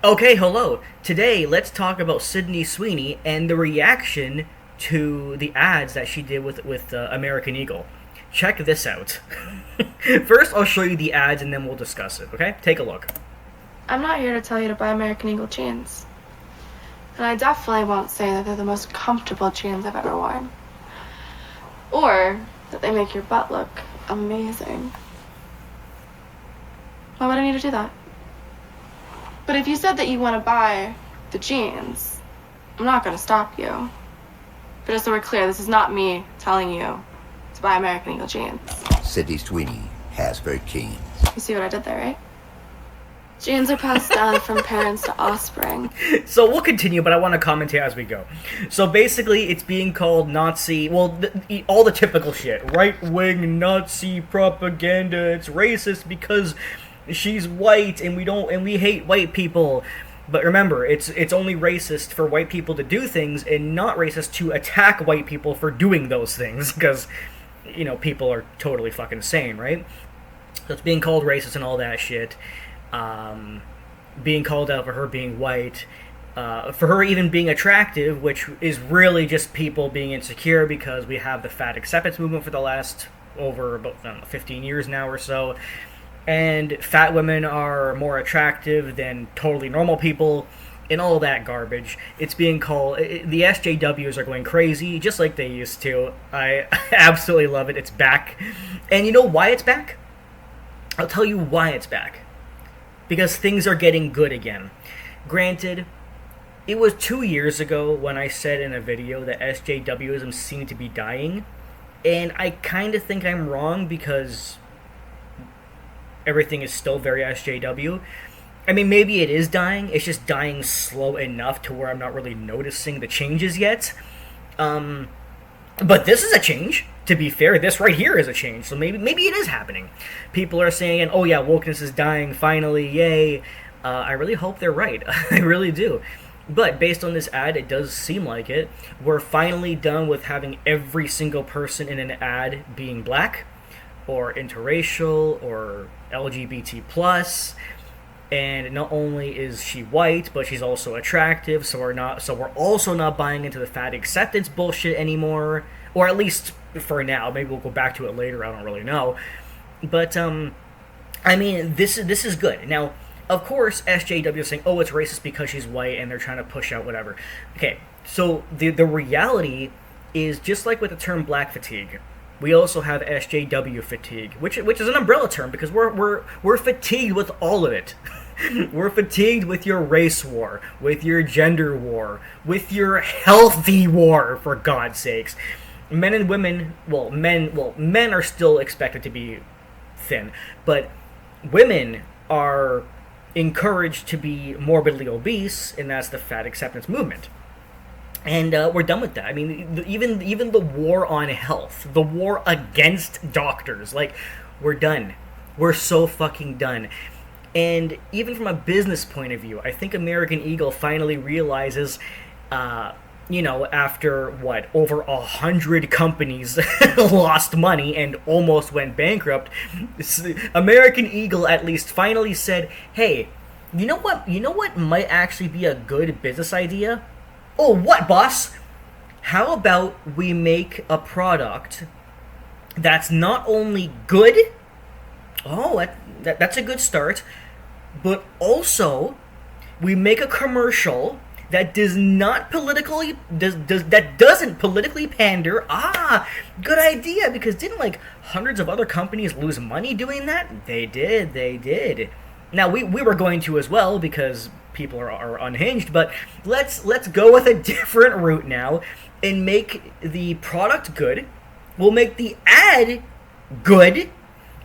Okay, hello. Today, let's talk about Sydney Sweeney and the reaction to the ads that she did with American Eagle. Check this out. First, I'll show you the ads and then we'll discuss it, okay? Take a look. I'm not here to tell you to buy American Eagle jeans. And I definitely won't say that they're the most comfortable jeans I've ever worn. Or that they make your butt look amazing. Why would I need to do that? But if you said that you want to buy the jeans, I'm not going to stop you. But just so we're clear, this is not me telling you to buy American Eagle jeans. Sydney Sweeney has her jeans. You see what I did there, right? Jeans are passed down from parents to offspring. So we'll continue, but I want to commentate as we go. So basically, it's being called Nazi, well, all the typical shit. Right-wing Nazi propaganda, it's racist because she's white and we hate white people. But remember, it's only racist for white people to do things and not racist to attack white people for doing those things because, you know, people are totally fucking insane, right? So it's being called racist and all that shit. Being called out for her being white, for her even being attractive, which is really just people being insecure because we have the fat acceptance movement for the last over about 15 years now or so. And fat women are more attractive than totally normal people, and all that garbage. It's being called... The SJWs are going crazy, just like they used to. I absolutely love it. It's back. And you know why it's back? I'll tell you why it's back. Because things are getting good again. Granted, it was 2 years ago when I said in a video that SJWism seemed to be dying, and I kind of think I'm wrong because everything is still very SJW. I mean, maybe it is dying. It's just dying slow enough to where I'm not really noticing the changes yet. But this is a change. To be fair, this right here is a change. So maybe it is happening. People are saying, "Oh yeah, wokeness is dying. Finally, yay!" I really hope they're right. I really do. But based on this ad, it does seem like it. We're finally done with having every single person in an ad being black, or interracial, or LGBT plus. And not only is she white, but she's also attractive. So we're also not buying into the fat acceptance bullshit anymore, or at least for now. Maybe we'll go back to it later. I don't really know. But I mean, this is good. Now, of course, SJW is saying, "Oh, it's racist because she's white," and they're trying to push out whatever. Okay, so the reality is just like with the term black fatigue. We also have SJW fatigue, which is an umbrella term because we're fatigued with all of it. We're fatigued with your race war, with your gender war, with your healthy war, for God's sakes. Men and women, men are still expected to be thin, but women are encouraged to be morbidly obese, and that's the fat acceptance movement. And we're done with that. I mean, even the war on health, the war against doctors, like, we're done. We're so fucking done. And even from a business point of view, I think American Eagle finally realizes, after, over 100 companies lost money and almost went bankrupt, American Eagle at least finally said, hey, you know what might actually be a good business idea? Oh, what, boss? How about we make a product that's not only good, that's a good start, but also we make a commercial that doesn't politically pander. Good idea, because didn't hundreds of other companies lose money doing that? They did. Now we were going to as well because people are unhinged, but let's go with a different route now and make the product good. We'll make the ad good,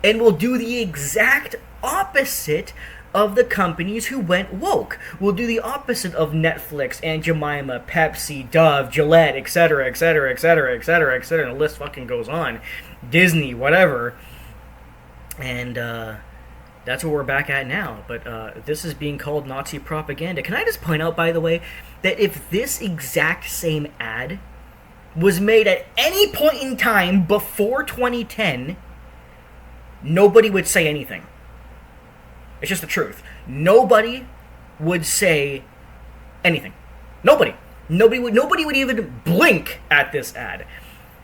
and we'll do the exact opposite of the companies who went woke. We'll do the opposite of Netflix, Aunt Jemima, Pepsi, Dove, Gillette, etc., etc., etc., etc., etc. The list fucking goes on. Disney, whatever. And that's where we're back at now. But this is being called Nazi propaganda. Can I just point out, by the way, that if this exact same ad was made at any point in time before 2010, nobody would say anything. It's just the truth. Nobody would say anything. Nobody. Nobody would even blink at this ad.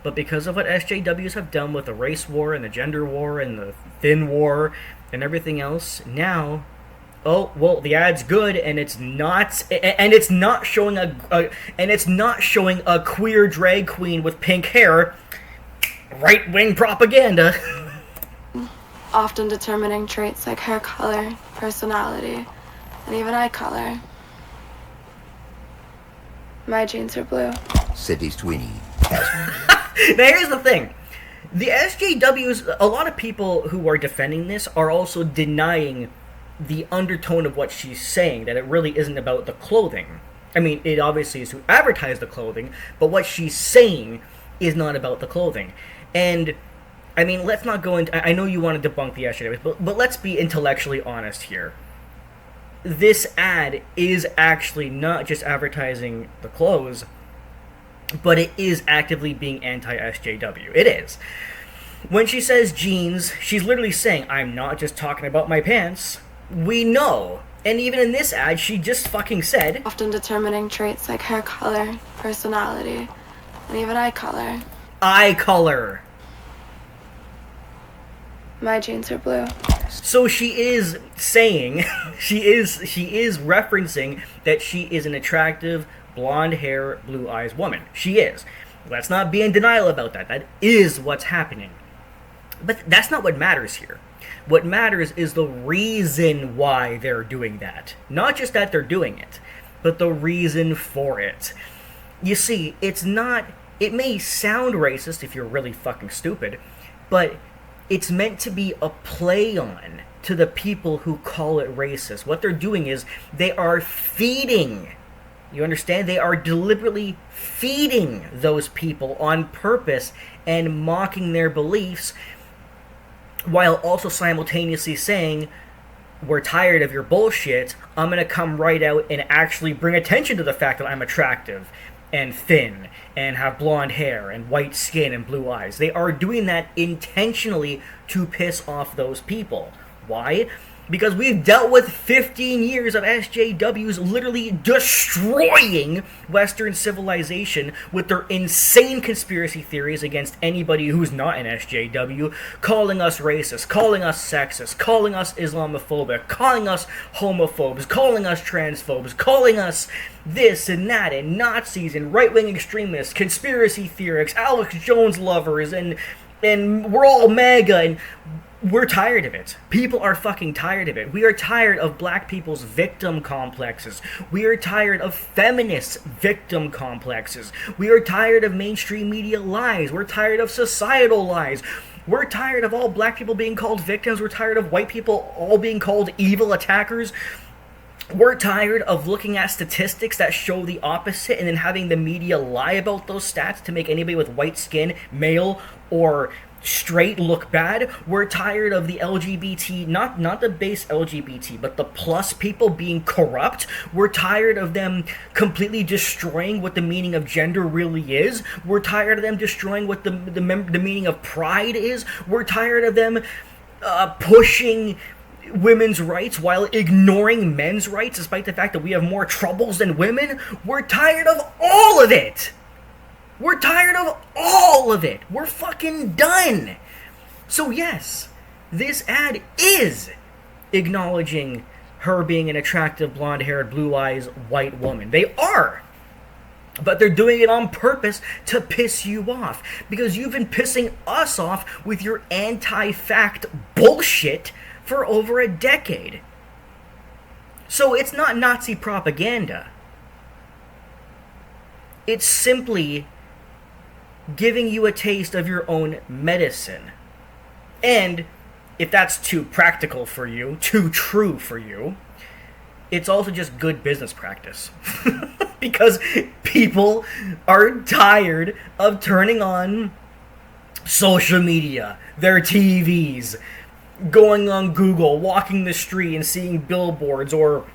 But because of what SJWs have done with the race war and the gender war and the thin war and everything else, now, oh well, the ad's good and it's not showing a queer drag queen with pink hair. Right-wing propaganda. Often determining traits like hair color, personality, and even eye color. My jeans are blue. Sydney Sweeney has... Now here's the thing. The SJWs, a lot of people who are defending this are also denying the undertone of what she's saying, that it really isn't about the clothing. I mean, it obviously is to advertise the clothing, but what she's saying is not about the clothing. And, I mean, let's not go into... I know you want to debunk the SJWs, but let's be intellectually honest here. This ad is actually not just advertising the clothes, but it is actively being anti-SJW. It is. When she says jeans, she's literally saying, I'm not just talking about my pants. We know. And even in this ad, she just fucking said... Often determining traits like hair color, personality, and even eye color. Eye color. My jeans are blue. So she is saying, she is referencing that she is an attractive, blonde hair, blue eyes woman. She is. Let's not be in denial about that. That is what's happening. But that's not what matters here. What matters is the reason why they're doing that. Not just that they're doing it, but the reason for it. You see, it may sound racist if you're really fucking stupid, but it's meant to be a play on to the people who call it racist. What they're doing is they are feeding. You understand? They are deliberately feeding those people on purpose and mocking their beliefs, while also simultaneously saying, we're tired of your bullshit, I'm going to come right out and actually bring attention to the fact that I'm attractive and thin and have blonde hair and white skin and blue eyes. They are doing that intentionally to piss off those people. Why? Because we've dealt with 15 years of SJWs literally destroying Western civilization with their insane conspiracy theories against anybody who's not an SJW, calling us racist, calling us sexist, calling us Islamophobic, calling us homophobes, calling us transphobes, calling us this and that, and Nazis and right-wing extremists, conspiracy theorists, Alex Jones lovers, and we're all MAGA, and we're tired of it. People are fucking tired of it. We are tired of black people's victim complexes. We are tired of feminists' victim complexes. We are tired of mainstream media lies. We're tired of societal lies. We're tired of all black people being called victims. We're tired of white people all being called evil attackers. We're tired of looking at statistics that show the opposite and then having the media lie about those stats to make anybody with white skin, male, or straight look bad. We're tired of the LGBT, not the base LGBT, but the plus people being corrupt. We're tired of them completely destroying what the meaning of gender really is. We're tired of them destroying what the meaning of pride is. We're tired of them pushing women's rights while ignoring men's rights, despite the fact that we have more troubles than women. We're tired of all of it. We're tired of all of it. We're fucking done. So yes, this ad is acknowledging her being an attractive, blonde-haired, blue-eyes, white woman. They are. But they're doing it on purpose to piss you off. Because you've been pissing us off with your anti-fact bullshit for over a decade. So it's not Nazi propaganda. It's simply giving you a taste of your own medicine. And if that's too practical for you, too true for you, it's also just good business practice. Because people are tired of turning on social media, their TVs, going on Google, walking the street and seeing billboards, or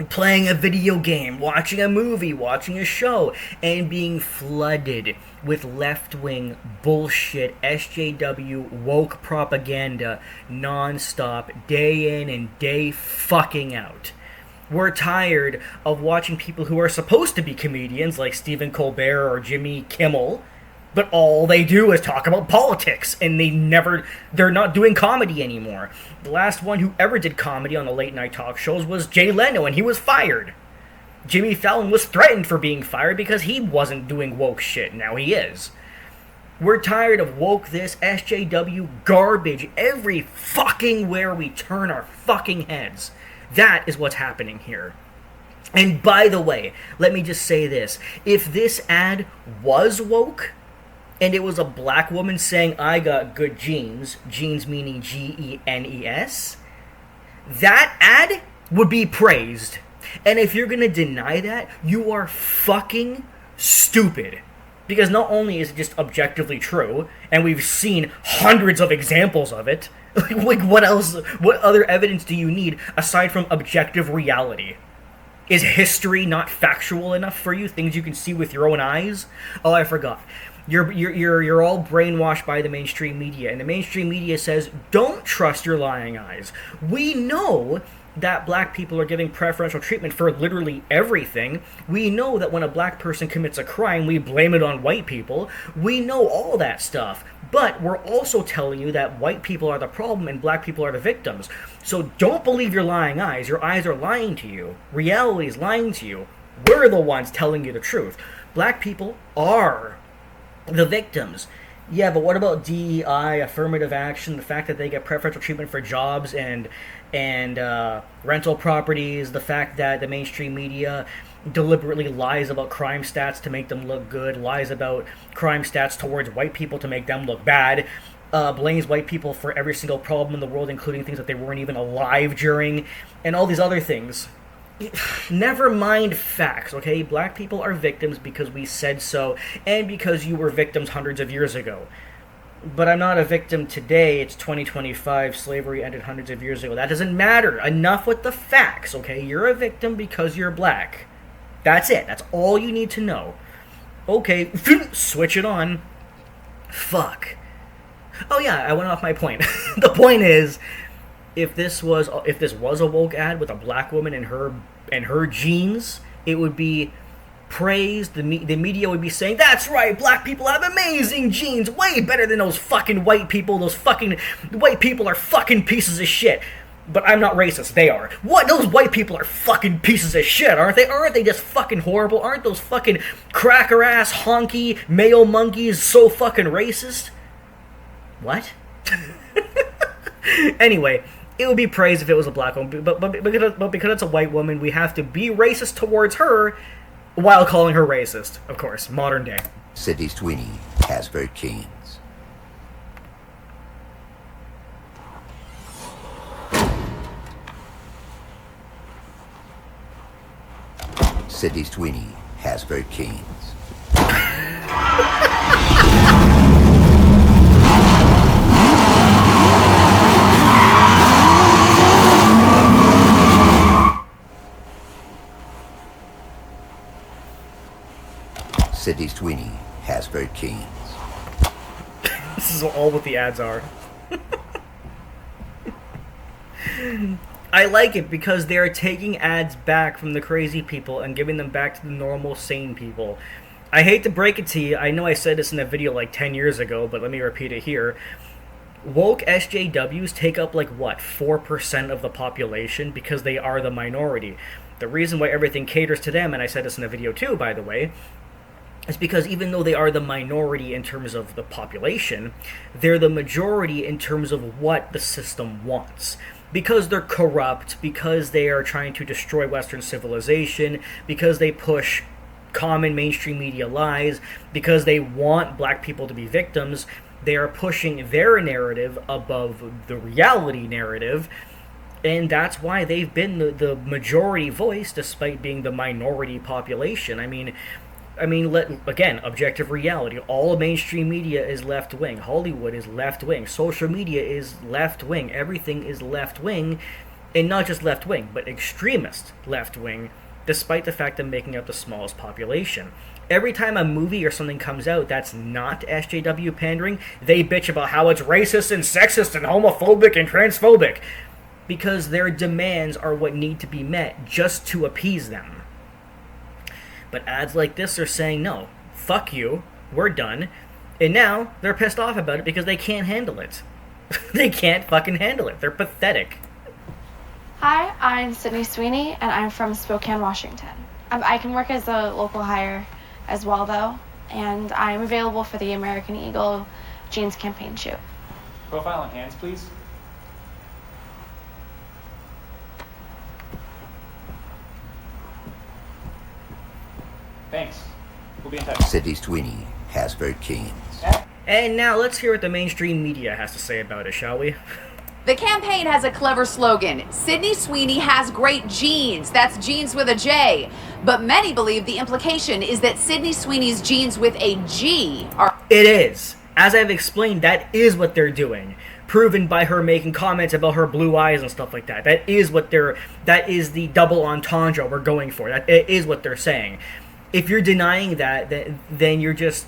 playing a video game, watching a movie, watching a show, and being flooded with left-wing bullshit, SJW, woke propaganda, non-stop, day in and day fucking out. We're tired of watching people who are supposed to be comedians like Stephen Colbert or Jimmy Kimmel, but all they do is talk about politics, and they're not doing comedy anymore. The last one who ever did comedy on the late night talk shows was Jay Leno, and he was fired. Jimmy Fallon was threatened for being fired because he wasn't doing woke shit. Now he is. We're tired of woke this SJW garbage every fucking where we turn our fucking heads. That is what's happening here. And by the way, let me just say this. If this ad was woke, and it was a black woman saying, I got good genes, genes meaning Genes, that ad would be praised. And if you're gonna deny that, you are fucking stupid. Because not only is it just objectively true, and we've seen hundreds of examples of it, like what else, what other evidence do you need aside from objective reality? Is history not factual enough for you? Things you can see with your own eyes? Oh, I forgot. You're all brainwashed by the mainstream media, and the mainstream media says, don't trust your lying eyes. We know that black people are giving preferential treatment for literally everything. We know that when a black person commits a crime, we blame it on white people. We know all that stuff. But we're also telling you that white people are the problem and black people are the victims. So don't believe your lying eyes. Your eyes are lying to you. Reality is lying to you. We're the ones telling you the truth. Black people are the victims. Yeah, but what about DEI, affirmative action, the fact that they get preferential treatment for jobs and rental properties, the fact that the mainstream media deliberately lies about crime stats to make them look good, lies about crime stats towards white people to make them look bad, blames white people for every single problem in the world, including things that they weren't even alive during, and all these other things. Never mind facts, okay? Black people are victims because we said so, and because you were victims hundreds of years ago. But I'm not a victim today. It's 2025. Slavery ended hundreds of years ago. That doesn't matter. Enough with the facts, okay? You're a victim because you're black. That's it. That's all you need to know. Okay, switch it on. Fuck. Oh yeah, I went off my point. The point is, if this was a woke ad with a black woman and her jeans, it would be praised. The media would be saying, that's right, black people have amazing genes, way better than those fucking white people. Those fucking white people are fucking pieces of shit. But I'm not racist, they are. What? Those white people are fucking pieces of shit, aren't they? Aren't they just fucking horrible? Aren't those fucking cracker-ass, honky, male monkeys so fucking racist? What? Anyway, it would be praised if it was a black woman, but because it's a white woman, we have to be racist towards her while calling her racist, of course, modern day. Sydney Sweeney has very jeans. Sydney Sweeney has very jeans. Sydney Sweeney has very jeans. This is all what the ads are. I like it because they're taking ads back from the crazy people and giving them back to the normal, sane people. I hate to break it to you, I know I said this in a video like 10 years ago, but let me repeat it here. Woke SJWs take up like, what, 4% of the population because they are the minority. The reason why everything caters to them, and I said this in a video too, by the way, is because even though they are the minority in terms of the population, they're the majority in terms of what the system wants. Because they're corrupt, because they are trying to destroy Western civilization, because they push common mainstream media lies, because they want black people to be victims, they are pushing their narrative above the reality narrative, and that's why they've been the majority voice despite being the minority population. I mean, again, objective reality. All of mainstream media is left-wing. Hollywood is left-wing. Social media is left-wing. Everything is left-wing. And not just left-wing, but extremist left-wing, despite the fact of making up the smallest population. Every time a movie or something comes out that's not SJW pandering, they bitch about how it's racist and sexist and homophobic and transphobic. because their demands are what need to be met just to appease them. But ads like this are saying, no, fuck you, we're done. And now they're pissed off about it because they can't handle it. They can't fucking handle it. They're pathetic. Hi, I'm Sydney Sweeney, and I'm from Spokane, Washington. I can work as a local hire as well, though, and I'm available for the American Eagle jeans campaign shoot. Profile and hands, please. Thanks. We'll be in touch. Sydney Sweeney has very keen. And now let's hear what the mainstream media has to say about it, shall we? The campaign has a clever slogan. Sydney Sweeney has great jeans. That's jeans with a J. But many believe the implication is that Sydney Sweeney's jeans with a G are... It is. As I've explained, that is what they're doing. Proven by her making comments about her blue eyes and stuff like that. That is the double entendre we're going for. That is what they're saying. If you're denying that, then you're just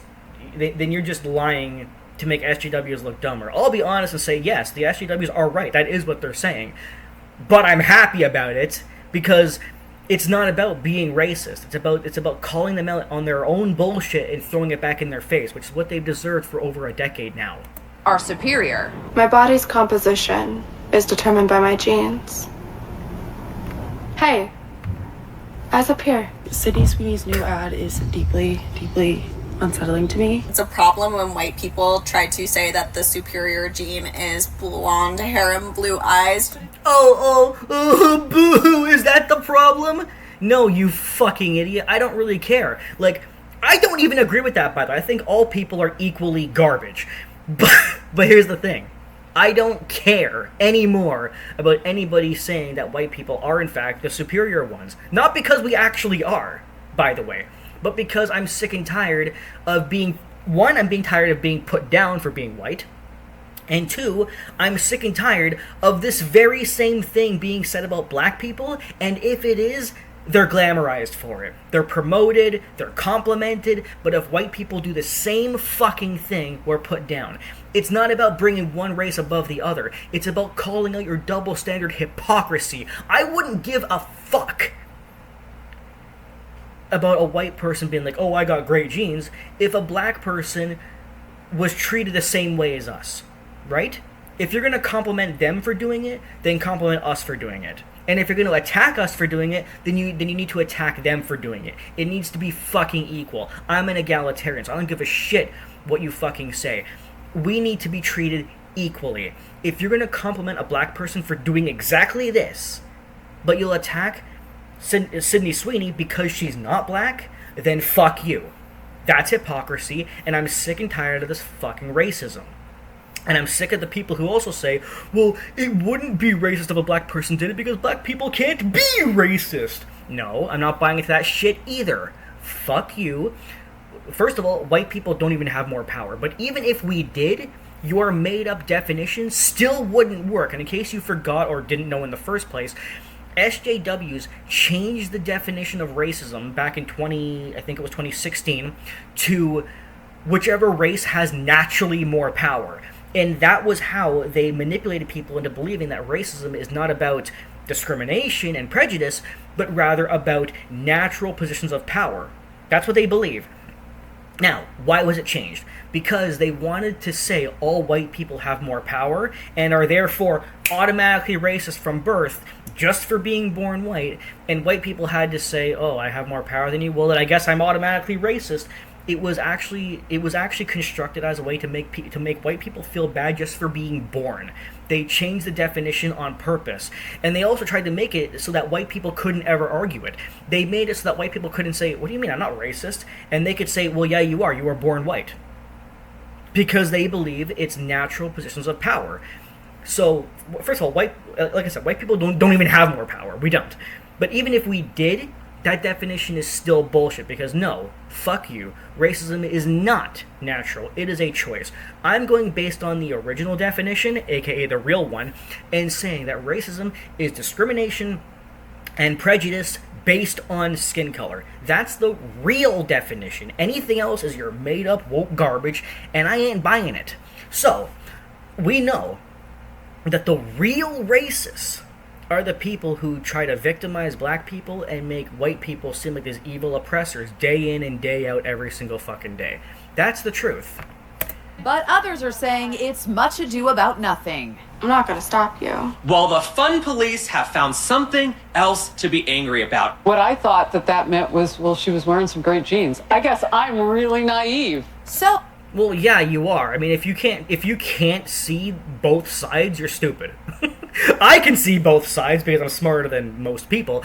lying to make SJWs look dumber. I'll be honest and say, yes, the SJWs are right. That is what they're saying. But I'm happy about it because it's not about being racist. It's about calling them out on their own bullshit and throwing it back in their face, which is what they've deserved for over a decade now. are superior. My body's composition is determined by my genes. Hey, eyes up here. Sydney Sweeney's new ad is deeply, deeply unsettling to me. It's a problem when white people try to say that the superior gene is blonde hair and blue eyes. Oh, boo! Is that the problem? No, you fucking idiot. I don't really care. Like, I don't even agree with that, by the way. I think all people are equally garbage. But here's the thing. I don't care anymore about anybody saying that white people are, in fact, the superior ones. Not because we actually are, by the way, but because I'm sick and tired of being... One, I'm being tired of being put down for being white. And two, I'm sick and tired of this very same thing being said about black people, and if it is, they're glamorized for it. They're promoted, they're complimented, but if white people do the same fucking thing, we're put down. It's not about bringing one race above the other. It's about calling out your double standard hypocrisy. I wouldn't give a fuck about a white person being like, oh, I got great genes, if a black person was treated the same way as us, right? If you're going to compliment them for doing it, then compliment us for doing it. And if you're going to attack us for doing it, then you need to attack them for doing it. It needs to be fucking equal. I'm an egalitarian, so I don't give a shit what you fucking say. We need to be treated equally. If you're going to compliment a black person for doing exactly this, but you'll attack Sydney Sweeney because she's not black, then fuck you. That's hypocrisy, and I'm sick and tired of this fucking racism. And I'm sick of the people who also say, well, it wouldn't be racist if a black person did it because black people can't be racist. No, I'm not buying into that shit either. Fuck you. First of all, white people don't even have more power. But even if we did, your made-up definition still wouldn't work. And in case you forgot or didn't know in the first place, SJWs changed the definition of racism back in 2016, to whichever race has naturally more power. And that was how they manipulated people into believing that racism is not about discrimination and prejudice, but rather about natural positions of power. That's what they believe. Now, why was it changed? Because they wanted to say all white people have more power and are therefore automatically racist from birth just for being born white, and white people had to say, oh, I have more power than you, well, then I guess I'm automatically racist. It was actually constructed as a way to make white people feel bad just for being born. They changed the definition on purpose, and they also tried to make it so that white people couldn't ever argue it. They made it so that white people couldn't say, "What do you mean? I'm not racist?" And they could say, "Well, yeah, you are. You are born white," because they believe it's natural positions of power. So, first of all, like I said, white people don't even have more power. We don't. But even if we did, that definition is still bullshit, because no, fuck you, racism is not natural, it is a choice. I'm going based on the original definition, aka the real one, and saying that racism is discrimination and prejudice based on skin color. That's the real definition. Anything else is your made up woke garbage, and I ain't buying it. So, we know that the real racists are the people who try to victimize black people and make white people seem like these evil oppressors day in and day out every single fucking day. That's the truth. But others are saying it's much ado about nothing. I'm not gonna stop you. Well, the fun police have found something else to be angry about. What I thought that meant was, well, she was wearing some great jeans. I guess I'm really naive. So, well, yeah, you are. I mean, if you can't see both sides, you're stupid. I can see both sides because I'm smarter than most people.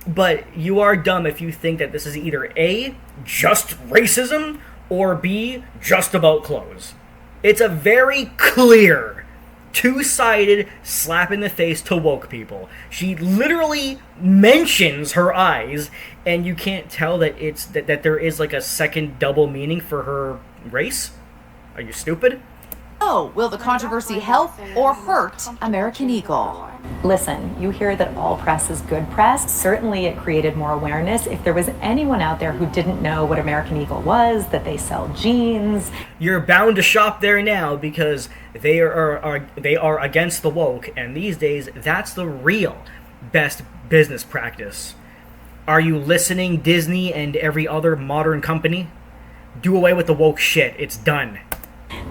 But you are dumb if you think that this is either A, just racism, or B, just about clothes. It's a very clear, two-sided slap in the face to woke people. She literally mentions her eyes, and you can't tell that it's that there is like a second double meaning for her race? Are you stupid? oh, will the controversy help or hurt American Eagle? Listen, you hear that all press is good press. Certainly it created more awareness. If there was anyone out there who didn't know what American Eagle was, that they sell jeans. You're bound to shop there now because they are against the woke, and these days that's the real best business practice. Are you listening, Disney and every other modern company? Do away with the woke shit. It's done.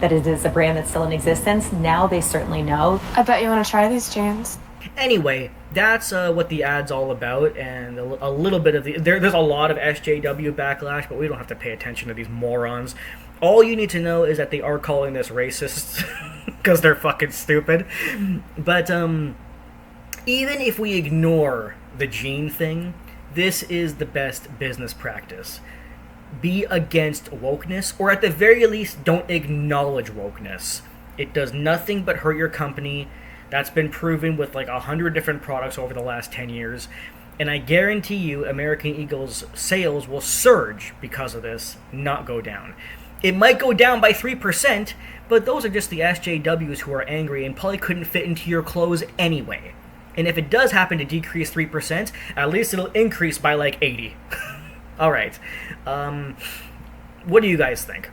That it is a brand that's still in existence. Now they certainly know. I bet you want to try these jeans. Anyway, that's what the ad's all about, and a little bit of there's a lot of SJW backlash, but we don't have to pay attention to these morons. All you need to know is that they are calling this racist because they're fucking stupid. But even if we ignore the gene thing, this is the best business practice. Be against wokeness, or at the very least, don't acknowledge wokeness. It does nothing but hurt your company. That's been proven with like 100 different products over the last 10 years. And I guarantee you American Eagle's sales will surge because of this, not go down. It might go down by 3%, but those are just the SJWs who are angry and probably couldn't fit into your clothes anyway. And if it does happen to decrease 3%, at least it'll increase by like 80. Alright. What do you guys think?